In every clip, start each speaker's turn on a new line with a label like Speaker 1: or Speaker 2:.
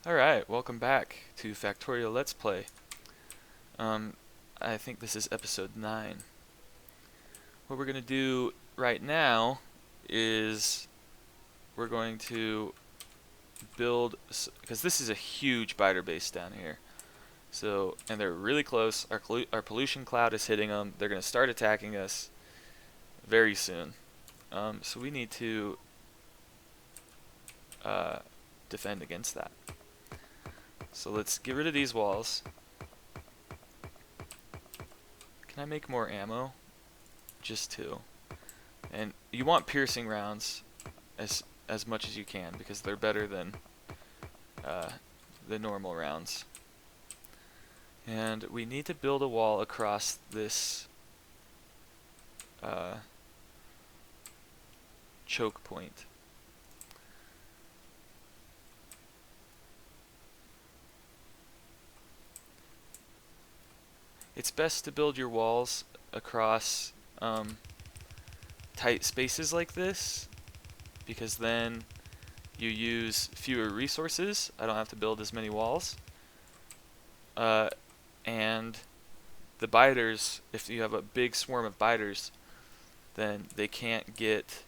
Speaker 1: Alright, welcome back to Factorio Let's Play. I think this is episode 9. What we're going to do right now is we're going to build, because this is a huge biter base down here. So, and they're really close. Our pollution cloud is hitting them. They're going to start attacking us very soon. So we need to defend against that. So let's get rid of these walls. Can I make more ammo? Just 2. And you want piercing rounds as much as you can because they're better than the normal rounds. And we need to build a wall across this choke point. It's best to build your walls across tight spaces like this because then you use fewer resources. I don't have to build as many walls. And the biters, if you have a big swarm of biters, then they can't get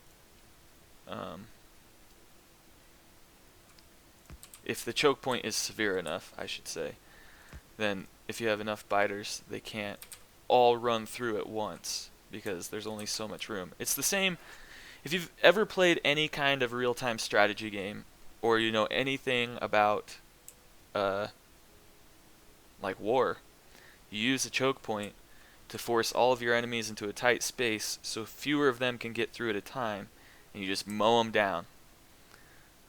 Speaker 1: if the choke point is severe enough, I should say, then if you have enough biters, they can't all run through at once because there's only so much room. It's the same if you've ever played any kind of real-time strategy game or you know anything about like war. You use a choke point to force all of your enemies into a tight space so fewer of them can get through at a time, and you just mow them down.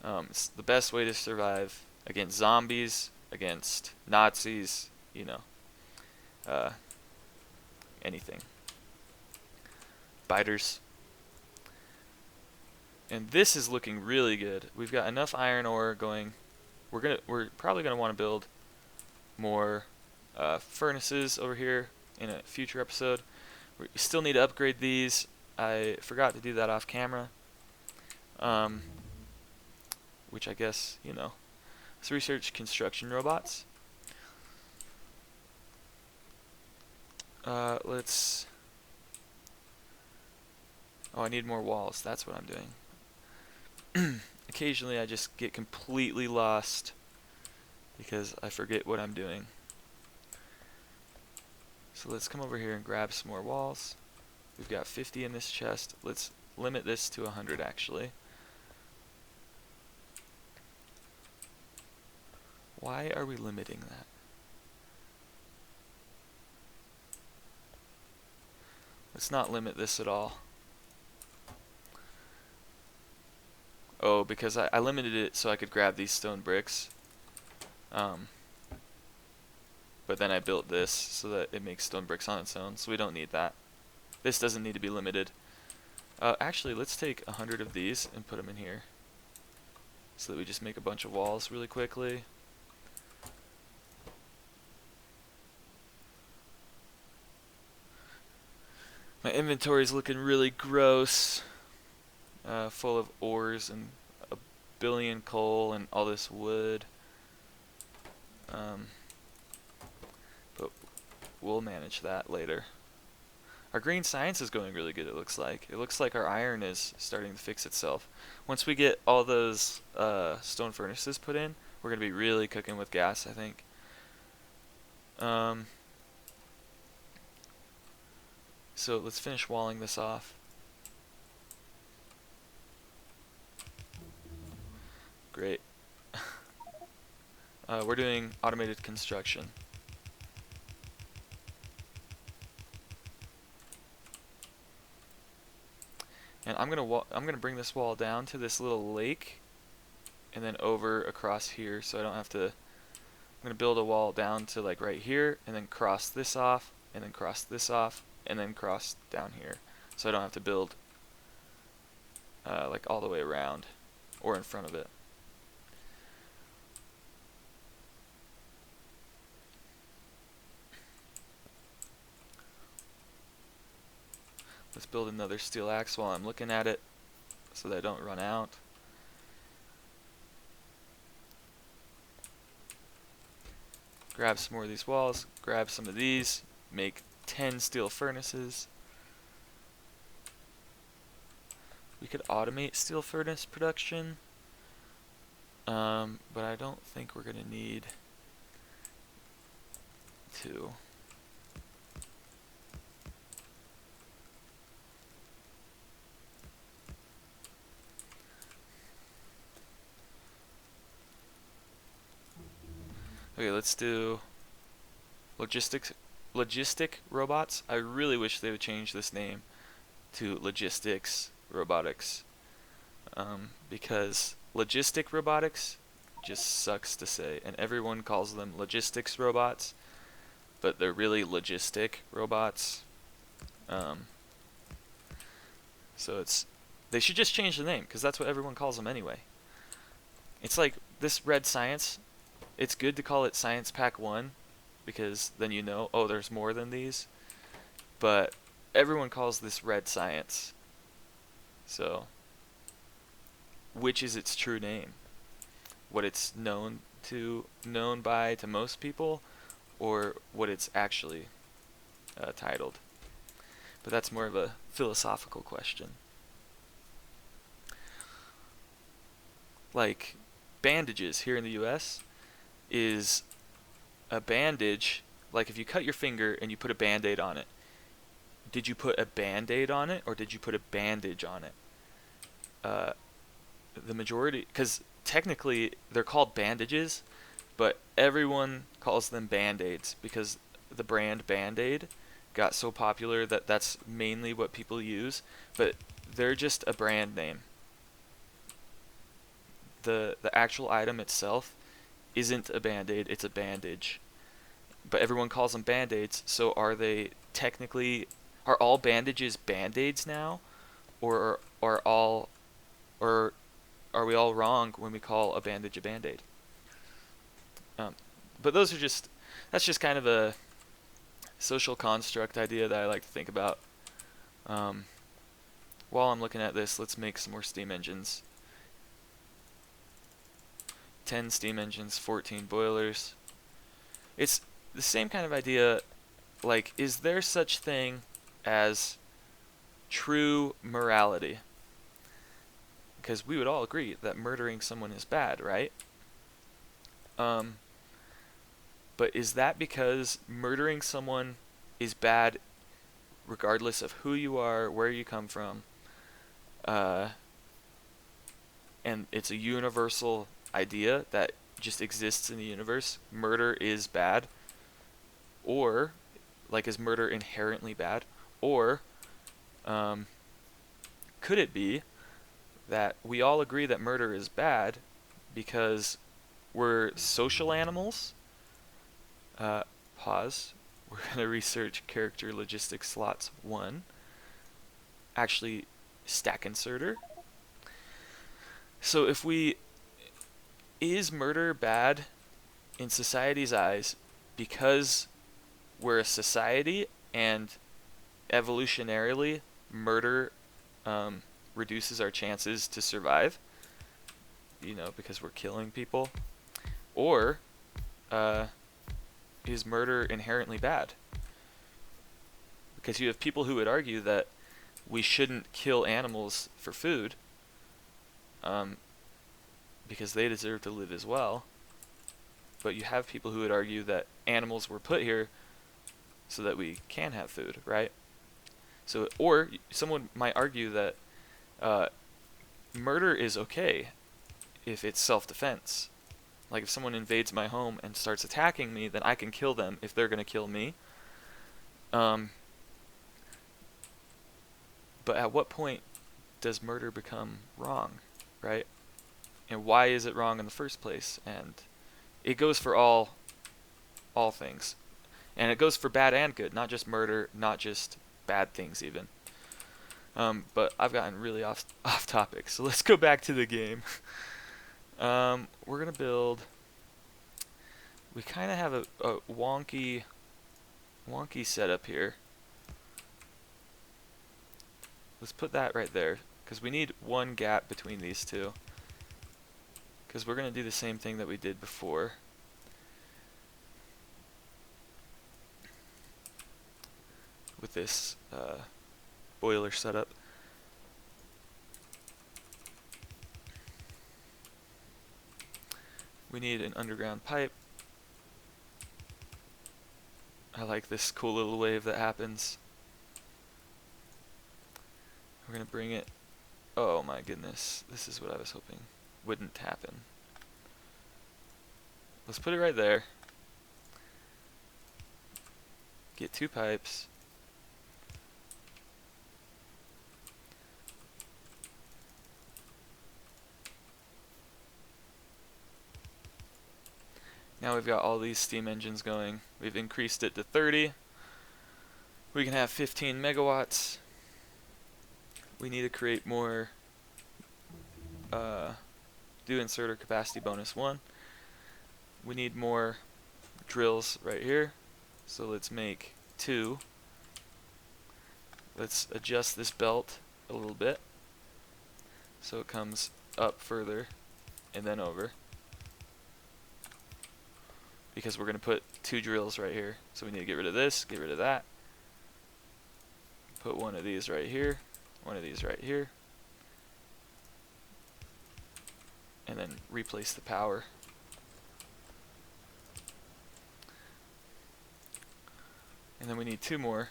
Speaker 1: It's the best way to survive against zombies, against Nazis, you know, anything. Biters. And this is looking really good. We've got enough iron ore going. We're probably gonna want to build more furnaces over here in a future episode. We still need to upgrade these. I forgot to do that off camera. Which I guess, you know. Let's research construction robots. Let's... Oh, I need more walls. That's what I'm doing. Occasionally I just get completely lost because I forget what I'm doing. So let's come over here and grab some more walls. We've got 50 in this chest. Let's limit this to 100 actually. Why are we limiting that? Let's not limit this at all. Oh, because I limited it so I could grab these stone bricks. But then I built this so that it makes stone bricks on its own, so we don't need that. This doesn't need to be limited. Actually, let's take 100 of these and put them in here so that we just make a bunch of walls really quickly. My inventory is looking really gross, full of ores and a billion coal and all this wood. But we'll manage that later. Our green science is going really good, it looks like. It looks like our iron is starting to fix itself. Once we get all those stone furnaces put in, we're going to be really cooking with gas, I think. So let's finish walling this off. Great. We're doing automated construction. And I'm gonna bring this wall down to this little lake, and then over across here, so I don't have to. I'm gonna build a wall down to like right here, and then cross this off, and then cross this off, and then cross down here, so I don't have to build like all the way around or in front of it. Let's build another steel axe while I'm looking at it so that I don't run out. grab some more of these walls, grab some of these, make 10 steel furnaces. We could automate steel furnace production, but I don't think we're going to need to. Okay, let's do logistic robots. I really wish they would change this name to logistics robotics, because logistic robotics just sucks to say, and everyone calls them logistics robots, but they're really logistic robots. So they should just change the name, because that's what everyone calls them anyway. It's like this red science. It's good to call it Science Pack 1, because then you know, oh, there's more than these. But everyone calls this red science. So, which is its true name? What it's known by to most people, or what it's actually titled? But that's more of a philosophical question. Like bandages here in the US is a bandage. Like if you cut your finger and you put a band-aid on it, did you put a band-aid on it or did you put a bandage on it? The majority, because technically they're called bandages, but everyone calls them band-aids because the brand Band-Aid got so popular that that's mainly what people use, but they're just a brand name. The actual item itself isn't a band-aid, it's a bandage. But everyone calls them band-aids, so are all bandages band-aids now? Or are we all wrong when we call a bandage a band-aid? But that's just kind of a social construct idea that I like to think about. While I'm looking at this, let's make some more steam engines. 10 steam engines, 14 boilers. It's the same kind of idea, like, is there such thing as true morality? Because we would all agree that murdering someone is bad, right? But is that because murdering someone is bad regardless of who you are, where you come from, and it's a universal idea that just exists in the universe? Murder is bad, or like, is murder inherently bad? Or could it be that we all agree that murder is bad because we're social animals? Pause. We're going to research character logistics slots 1. Actually, stack inserter. So is murder bad in society's eyes because we're a society and evolutionarily murder reduces our chances to survive, because we're killing people? Or is murder inherently bad? Because you have people who would argue that we shouldn't kill animals for food, because they deserve to live as well. But you have people who would argue that animals were put here so that we can have food, right? So, or someone might argue that murder is okay if it's self-defense. Like, if someone invades my home and starts attacking me, then I can kill them if they're going to kill me. But at what point does murder become wrong, right? And why is it wrong in the first place? And it goes for all things. And it goes for bad and good, not just murder, not just bad things even. But I've gotten really off topic, so let's go back to the game. We're going to build... We kind of have a wonky setup here. Let's put that right there, because we need one gap between these two. Because we're going to do the same thing that we did before. with this boiler setup. We need an underground pipe. I like this cool little wave that happens. We're going to bring it. Oh my goodness. This is what I was hoping wouldn't happen. Let's put it right there. Get 2 pipes. Now we've got all these steam engines going. We've increased it to 30. We can have 15 megawatts. We need to create more, do inserter capacity bonus 1. We need more drills right here. So let's make 2. Let's adjust this belt a little bit so it comes up further and then over, because we're going to put 2 drills right here. So we need to get rid of this, get rid of that. Put one of these right here, one of these right here, and then replace the power. And then we need 2 more.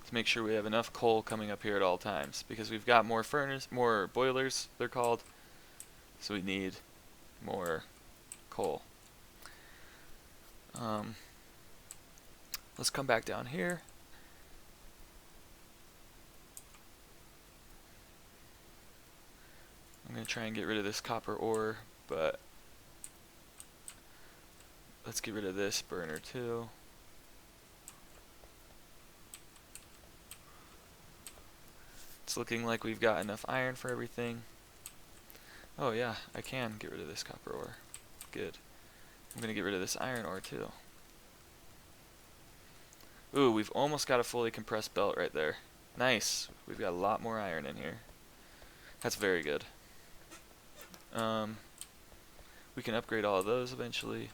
Speaker 1: To make sure we have enough coal coming up here at all times, because we've got more more boilers, they're called, so we need more coal. Let's come back down here. I'm going to try and get rid of this copper ore, but let's get rid of this burner too. It's looking like we've got enough iron for everything. Oh yeah, I can get rid of this copper ore. Good. I'm going to get rid of this iron ore too. Ooh, we've almost got a fully compressed belt right there. Nice. We've got a lot more iron in here. That's very good. We can upgrade all of those eventually.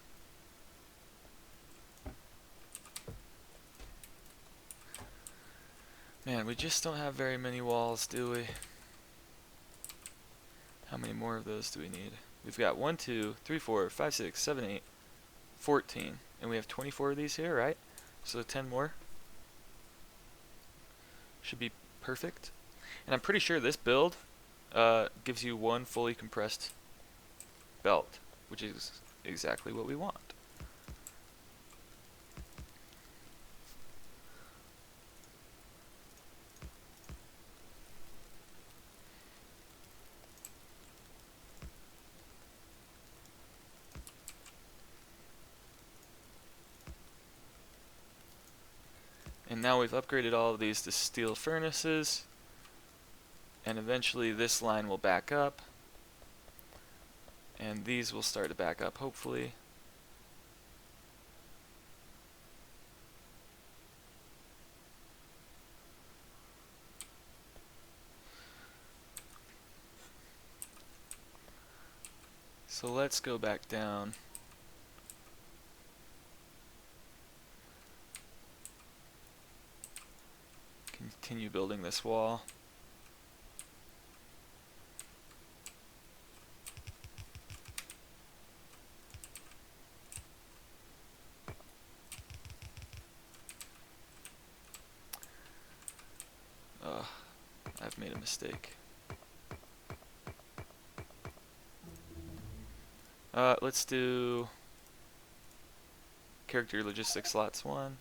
Speaker 1: Man, we just don't have very many walls, do we? How many more of those do we need? We've got 1, 2, 3, 4, 5, 6, 7, 8, 14. And we have 24 of these here, right? So 10 more. Should be perfect. And I'm pretty sure this build gives you 1 fully compressed belt, which is exactly what we want. And now we've upgraded all of these to steel furnaces, and eventually this line will back up, and these will start to back up hopefully. So let's go back down. Continue building this wall. I've made a mistake. Let's do character logistics slots 1.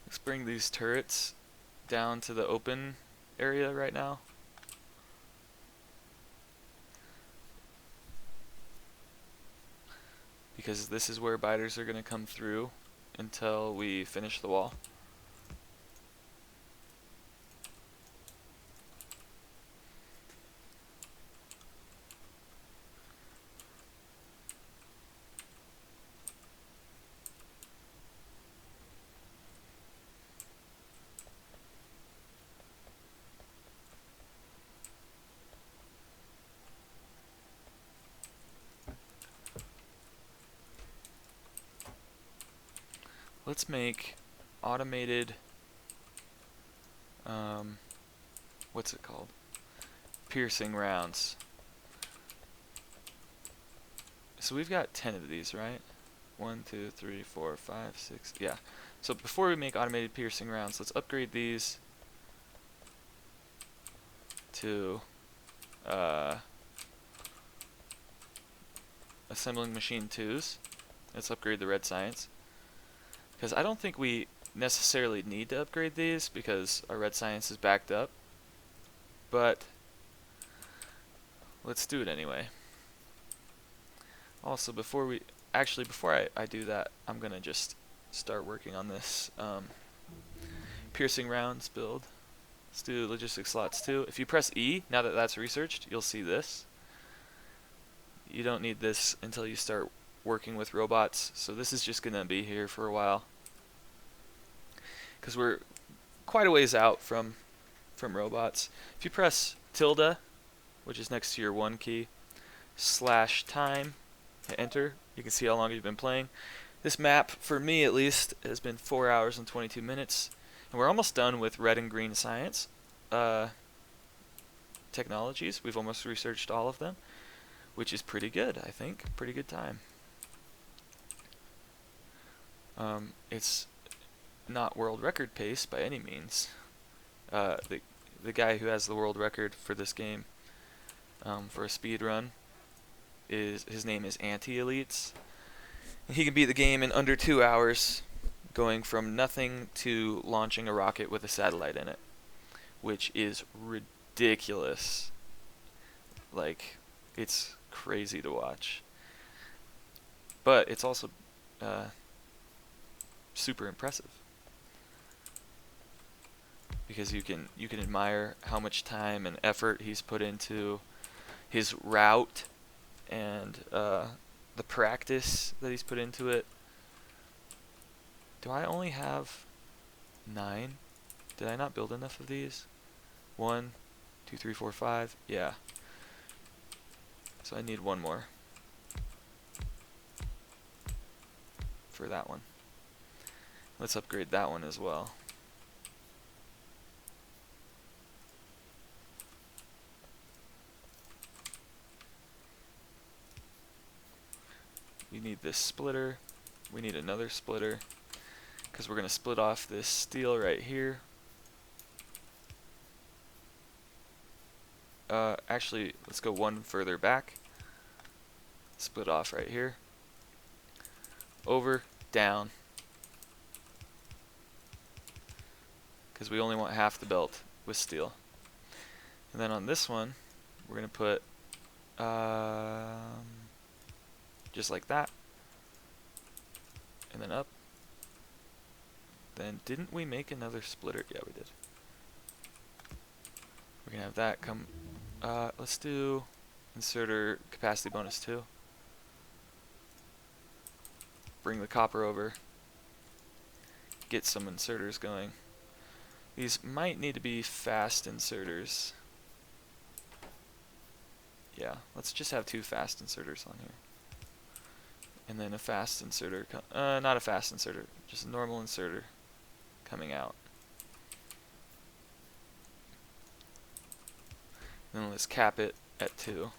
Speaker 1: Let's bring these turrets down to the open area right now. Because this is where biters are going to come through until we finish the wall. let's make automated, what's it called? Piercing rounds. So we've got 10 of these, right? 1, 2, 3, 4, 5, 6, yeah. So before we make automated piercing rounds, let's upgrade these to assembling machine 2s. Let's upgrade the red science. Because I don't think we necessarily need to upgrade these because our red science is backed up. But let's do it anyway. Also, before I do that, I'm going to just start working on this piercing rounds build. Let's do logistics slots 2. If you press E, now that that's researched, you'll see this. You don't need this until you start working with robots, so this is just going to be here for a while. Because we're quite a ways out from robots. If you press tilde, which is next to your 1 key, /time, hit enter, you can see how long you've been playing. This map, for me at least, has been 4 hours and 22 minutes. And we're almost done with red and green science technologies. We've almost researched all of them, which is pretty good, I think. Pretty good time. It's not world record pace by any means. The guy who has the world record for this game for a speed run his name is Anti-Elites. He can beat the game in under 2 hours, going from nothing to launching a rocket with a satellite in it, which is ridiculous. Like, it's crazy to watch. But it's also super impressive, because you can admire how much time and effort he's put into his route and the practice that he's put into it. Do I only have 9? Did I not build enough of these? 1, 2, 3, 4, 5. Yeah. So I need 1 more for that one. Let's upgrade that one as well. We need this splitter. We need another splitter, because we're going to split off this steel right here. Actually, let's go 1 further back. Split off right here. Over, down. Because we only want half the belt with steel. And then on this one, we're going to put just like that. And then up. Then didn't we make another splitter? Yeah, we did. We're going to have that come. Let's do inserter capacity bonus 2. Bring the copper over. Get some inserters going. These might need to be fast inserters. Yeah, let's just have 2 fast inserters on here. And then a fast inserter, not a fast inserter, just a normal inserter coming out. And then let's cap it at 2.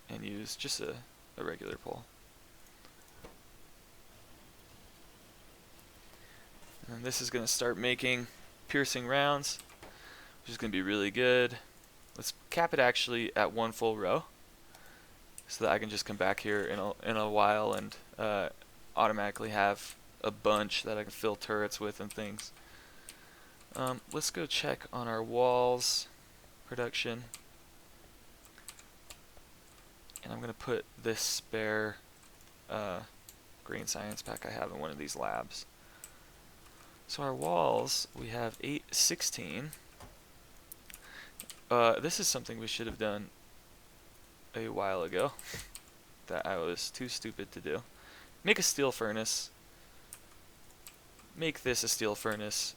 Speaker 1: And use just a regular pole. And this is going to start making piercing rounds, which is going to be really good. Let's cap it actually at 1 full row, so that I can just come back here in a while and automatically have a bunch that I can fill turrets with and things. Let's go check on our walls production. And I'm going to put this spare green science pack I have in one of these labs. So our walls, we have 16. This is something we should have done a while ago that I was too stupid to do. Make a steel furnace. Make this a steel furnace.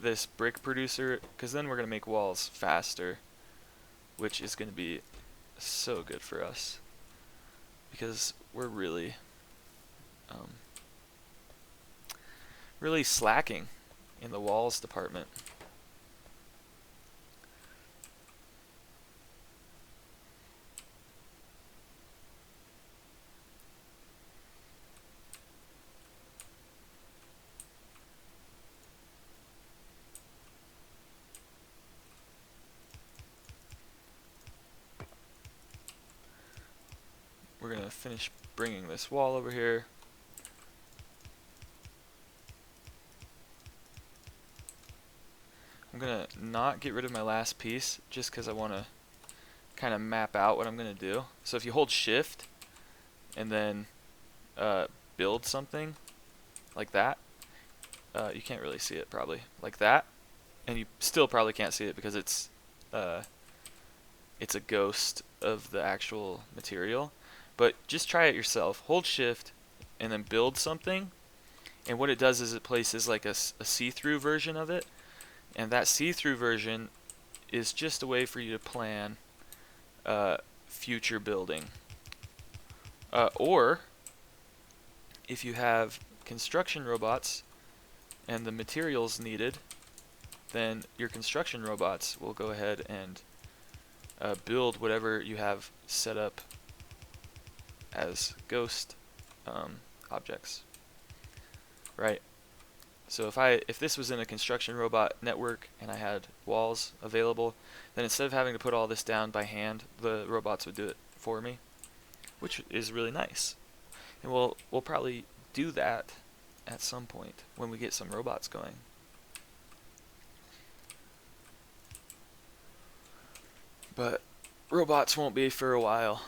Speaker 1: This brick producer, because then we're going to make walls faster, which is going to be so good for us, because we're really really slacking in the walls department. We're going to finish bringing this wall over here. I'm going to not get rid of my last piece just because I want to kind of map out what I'm going to do. So if you hold shift and then build something like that, you can't really see it probably, like that, and you still probably can't see it because it's a ghost of the actual material. But just try it yourself. Hold shift and then build something, and what it does is it places like a see-through version of it, and that see-through version is just a way for you to plan future building. Or if you have construction robots and the materials needed, then your construction robots will go ahead and build whatever you have set up as ghost objects, right? So if this was in a construction robot network and I had walls available, then instead of having to put all this down by hand, the robots would do it for me, which is really nice. And we'll probably do that at some point when we get some robots going. But robots won't be for a while,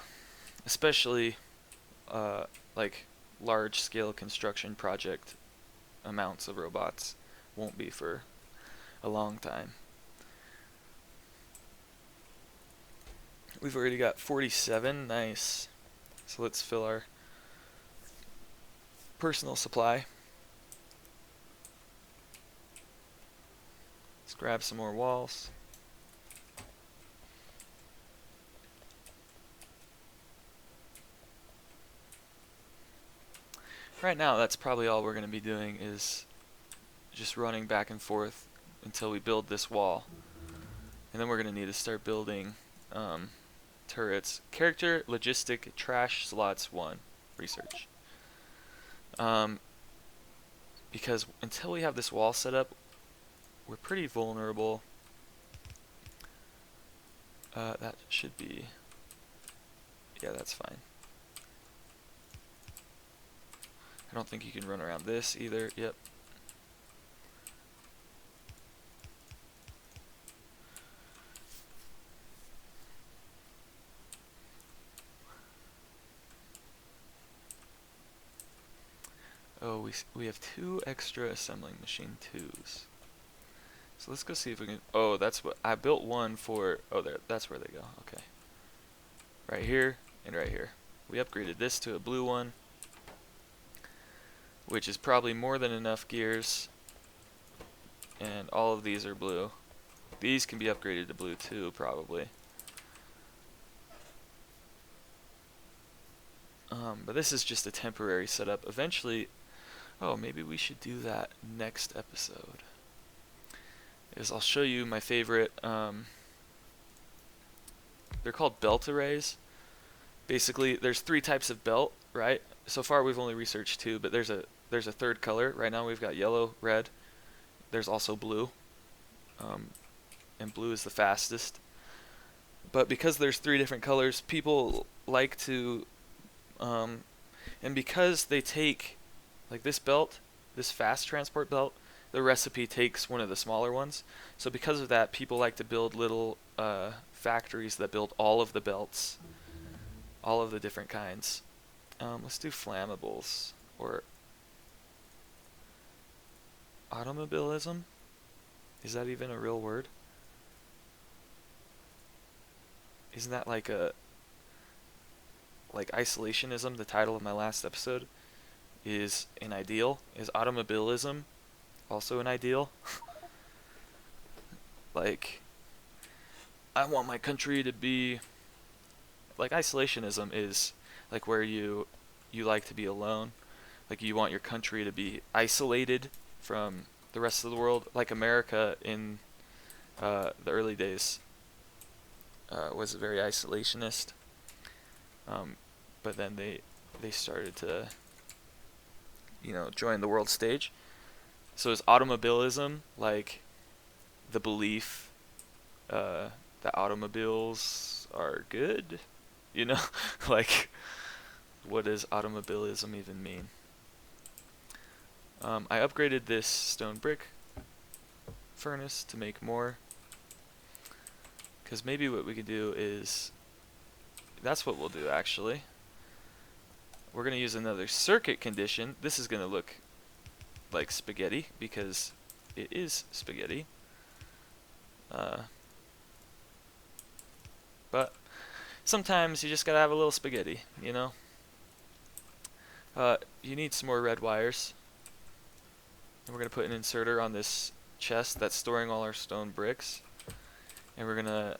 Speaker 1: especially like large-scale construction project amounts of robots won't be for a long time. We've already got 47, nice. So let's fill our personal supply. Let's grab some more walls. Right now, that's probably all we're going to be doing is just running back and forth until we build this wall. And then we're going to need to start building turrets. Character, logistic, trash, slots, 1. Research. Because until we have this wall set up, we're pretty vulnerable. That should be... yeah, that's fine. I don't think you can run around this either. Yep. Oh, we have 2 extra assembling machine 2s. So let's go see if we can... oh, that's what... I built one for... oh, there. That's where they go. Okay. Right here and right here. We upgraded this to a blue one, which is probably more than enough gears. And all of these are blue. These can be upgraded to blue too, probably. But this is just a temporary setup. Eventually... oh, maybe we should do that next episode. I'll show you my favorite... they're called belt arrays. Basically, there's 3 types of belt, right? So far we've only researched 2, but there's a third color. Right now we've got yellow, red. There's also blue. And blue is the fastest. But because there's 3 different colors, people like to... and because they take... like this belt, this fast transport belt, the recipe takes one of the smaller ones. So because of that, people like to build little factories that build all of the belts, all of the different kinds. Let's do flammables, or automobilism. Is that even a real word? Isn't that like isolationism, the title of my last episode, is an ideal? Is automobilism also an ideal? Like, I want my country to be... like, isolationism is like where you like to be alone. Like, you want your country to be isolated from the rest of the world. Like America in the early days was very isolationist, but then they started to, you know, join the world stage. So is automobilism like the belief that automobiles are good? You know, like what does automobilism even mean? I upgraded this stone brick furnace to make more, because maybe what we could do is, that's what we'll do actually. We're going to use another circuit condition. This is going to look like spaghetti because it is spaghetti. But sometimes you just got to have a little spaghetti, you know? You need some more red wires. And we're going to put an inserter on this chest that's storing all our stone bricks. And we're going to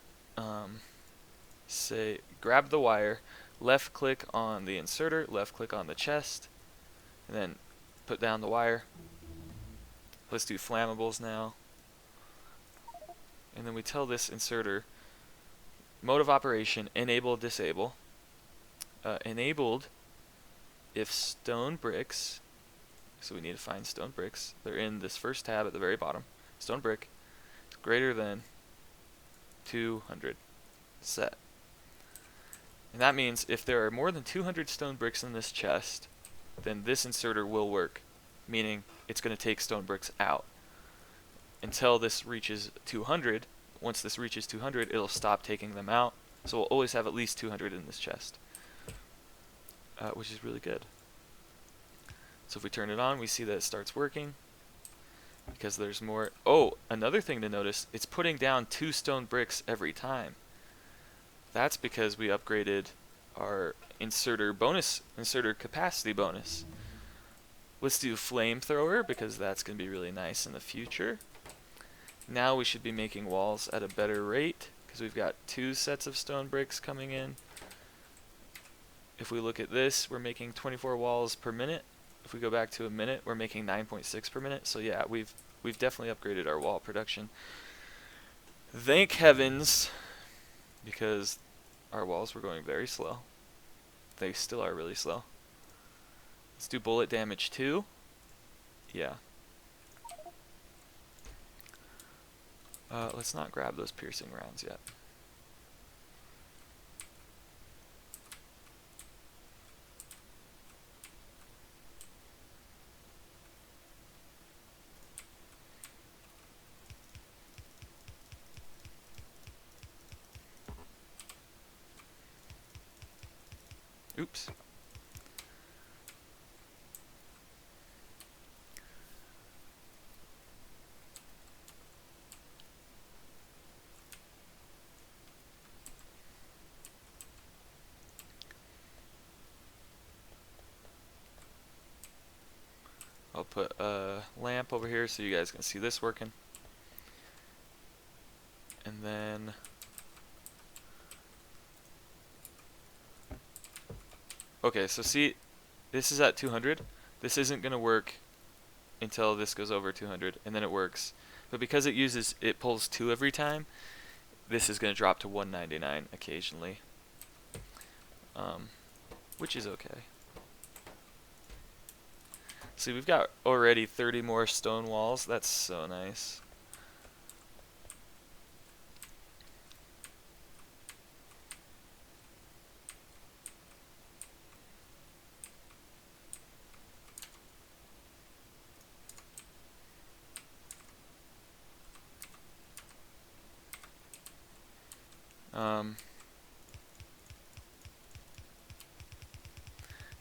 Speaker 1: say, grab the wire, left click on the inserter, left click on the chest, and then put down the wire. Let's do flammables now. And then we tell this inserter, mode of operation, enable, disable. Enabled if stone bricks, so we need to find stone bricks. They're in this first tab at the very bottom. Stone brick is greater than 200. Set. And that means if there are more than 200 stone bricks in this chest, then this inserter will work, meaning it's going to take stone bricks out. Until this reaches 200, once this reaches 200, it'll stop taking them out. So we'll always have at least 200 in this chest, which is really good. So if we turn it on, we see that it starts working because there's more. Oh, another thing to notice, it's putting down 2 stone bricks every time. That's because we upgraded our inserter capacity bonus. Let's do flamethrower because that's going to be really nice in the future. Now we should be making walls at a better rate because we've got 2 sets of stone bricks coming in. If we look at this, we're making 24 walls per minute. If we go back to a minute, we're making 9.6 per minute. So yeah, we've definitely upgraded our wall production. Thank heavens, because our walls were going very slow. They still are really slow. Let's do bullet damage 2. Yeah. Let's not grab those piercing rounds yet. Oops. I'll put a lamp over here so you guys can see this working. And then okay, so see, this is at 200. This isn't going to work until this goes over 200, and then it works. But because it pulls 2 every time, this is going to drop to 199 occasionally, which is okay. See, we've got already 30 more stone walls. That's so nice.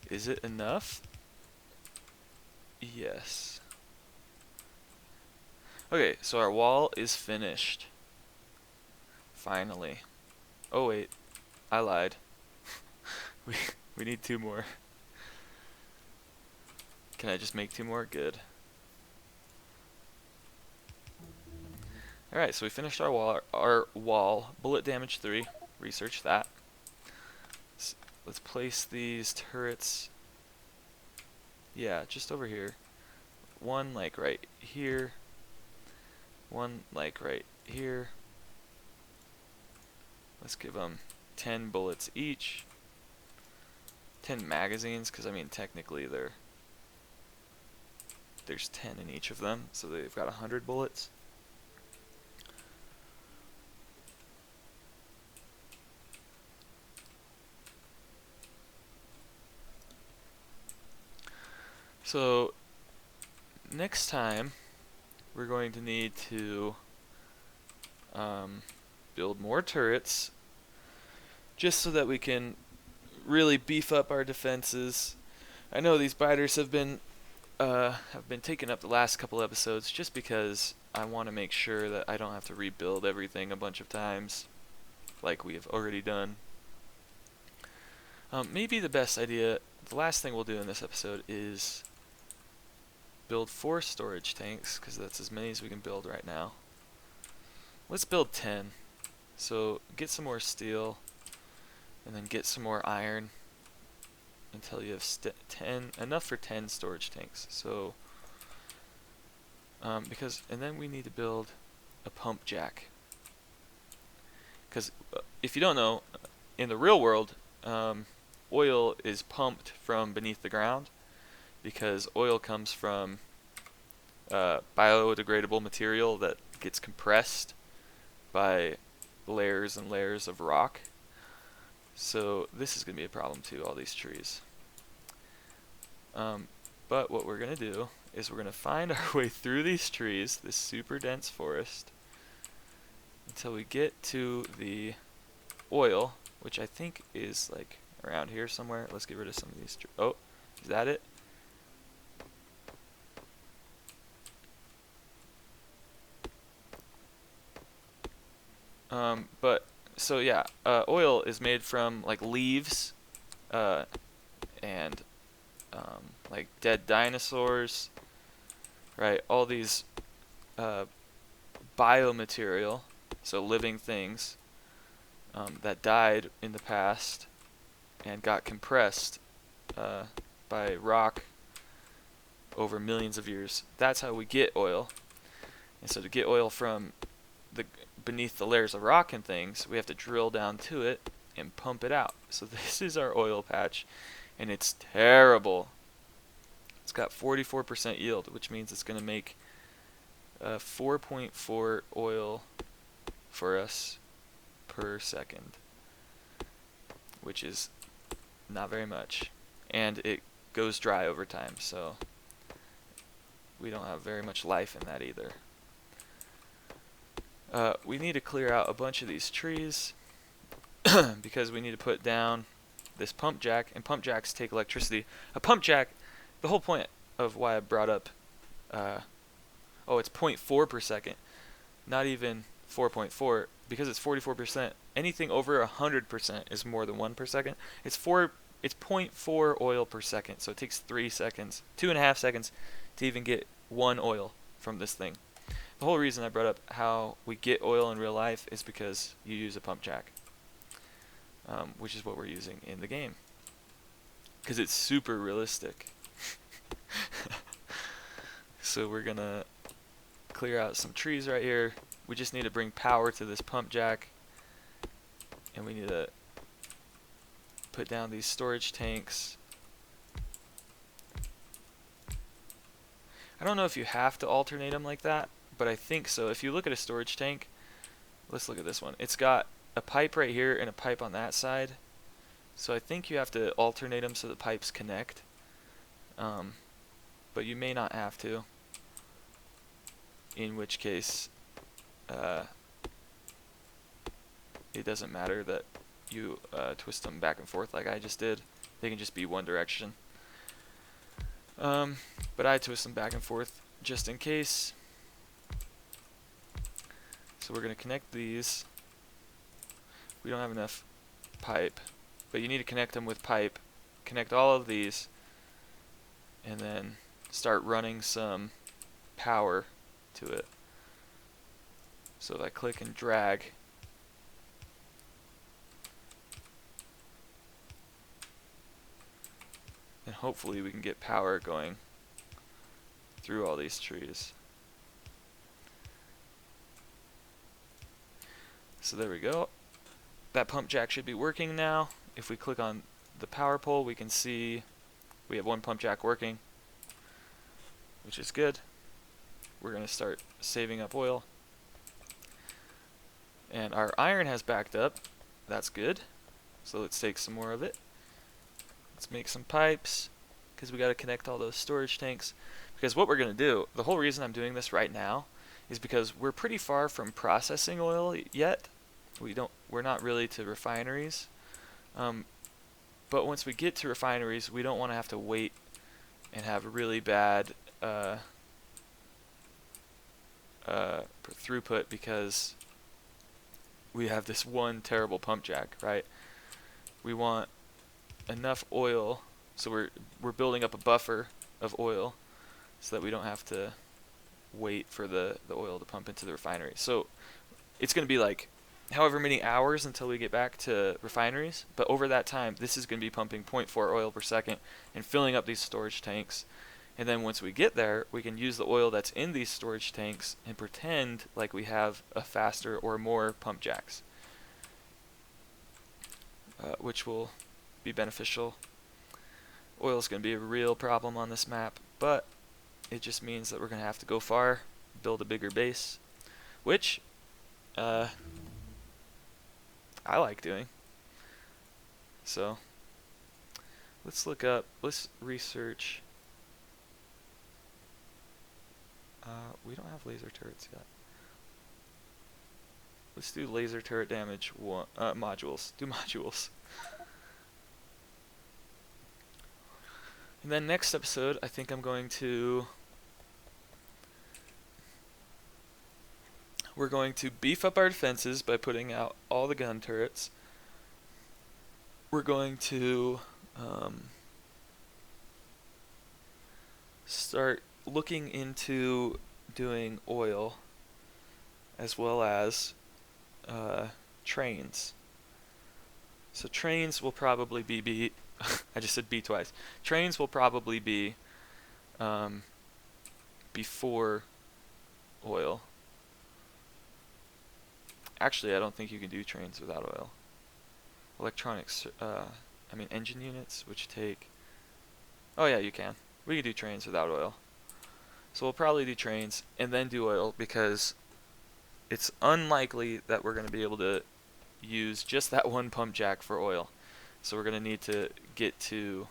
Speaker 1: Is it enough? Yes. Okay, so our wall is finished. Finally. Oh wait, I lied. we need 2 more. Can I just make 2 more? Good. Alright, so we finished our wall. Bullet damage 3. Research that. Let's place these turrets. Yeah, just over here. one like right here, one like right here. Let's give them 10 bullets each. 10 magazines, because I mean technically there's 10 in each of them, so they've got 100 bullets. So next time we're going to need to build more turrets, just so that we can really beef up our defenses. I know these biters have been taking up the last couple episodes just because I want to make sure that I don't have to rebuild everything a bunch of times like we have already done. Maybe the best idea, the last thing we'll do in this episode is build 4 storage tanks, because that's as many as we can build right now. Let's build 10. So get some more steel, and then get some more iron until you have 10, enough for 10 storage tanks. So and then we need to build a pump jack, because if you don't know, in the real world, oil is pumped from beneath the ground, because oil comes from biodegradable material that gets compressed by layers and layers of rock. So this is going to be a problem too, all these trees. But what we're going to do is we're going to find our way through these trees, this super dense forest, until we get to the oil, which I think is like around here somewhere. Let's get rid of some of these trees. Oh, is that it? But so yeah, oil is made from like leaves, and like dead dinosaurs, right? All these biomaterial, so living things that died in the past and got compressed by rock over millions of years. That's how we get oil. And so to get oil from beneath the layers of rock and things, we have to drill down to it and pump it out. So this is our oil patch, and it's terrible. It's got 44% yield, which means it's going to make 4.4 oil for us per second, which is not very much. And it goes dry over time, so we don't have very much life in that either. We need to clear out a bunch of these trees because we need to put down this pump jack, and pump jacks take electricity. A pump jack, the whole point of why I brought up, it's 0.4 per second, not even 4.4, because it's 44%. Anything over 100% is more than 1 per second. It's 0.4 oil per second, so it takes 3 seconds, 2.5 seconds to even get 1 oil from this thing. The whole reason I brought up how we get oil in real life is because you use a pump jack, which is what we're using in the game, because it's super realistic. So we're gonna clear out some trees right here. We just need to bring power to this pump jack, and we need to put down these storage tanks. I don't know if you have to alternate them like that, but I think so. If you look at a storage tank, let's look at this one. It's got a pipe right here and a pipe on that side. So I think you have to alternate them so the pipes connect. But you may not have to. In which case, it doesn't matter that you twist them back and forth like I just did. They can just be one direction. But I twist them back and forth just in case. So we're going to connect these. We don't have enough pipe, but you need to connect them with pipe. Connect all of these, and then start running some power to it. So if I click and drag, and hopefully we can get power going through all these trees. So there we go. That pump jack should be working now. If we click on the power pole, we can see we have one pump jack working, which is good. We're going to start saving up oil. And our iron has backed up. That's good. So let's take some more of it. Let's make some pipes, because we got to connect all those storage tanks. Because what we're going to do, the whole reason I'm doing this right now, is because we're pretty far from processing oil yet. We're not really to refineries. But once we get to refineries, we don't want to have to wait and have really bad throughput, because we have this one terrible pump jack, right? We want enough oil, so we're building up a buffer of oil so that we don't have to wait for the oil to pump into the refinery. So it's going to be like however many hours until we get back to refineries, but over that time this is going to be pumping 0.4 oil per second and filling up these storage tanks. And then once we get there, we can use the oil that's in these storage tanks and pretend like we have a faster or more pump jacks, which will be beneficial. Oil is going to be a real problem on this map, but it just means that we're going to have to go far, build a bigger base, which I like doing. So let's research. We don't have laser turrets yet. Let's do laser turret damage modules. Do modules. And then next episode, I think we're going to beef up our defenses by putting out all the gun turrets. We're going to start looking into doing oil as well as trains. So trains will probably be I just said B twice. Trains will probably be before oil. Actually, I don't think you can do trains without oil. Electronics, engine units, which take... Oh yeah, you can. We can do trains without oil. So we'll probably do trains and then do oil, because it's unlikely that we're going to be able to use just that one pump jack for oil. So we're going to need to get to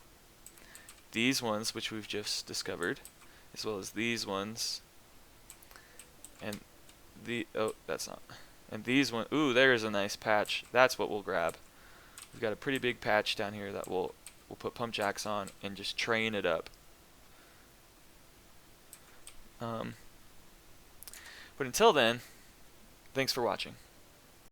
Speaker 1: these ones, which we've just discovered, as well as these ones, and and these ones. Ooh, there's a nice patch. That's what we'll grab. We've got a pretty big patch down here that we'll put pump jacks on and just train it up. But until then, thanks for watching.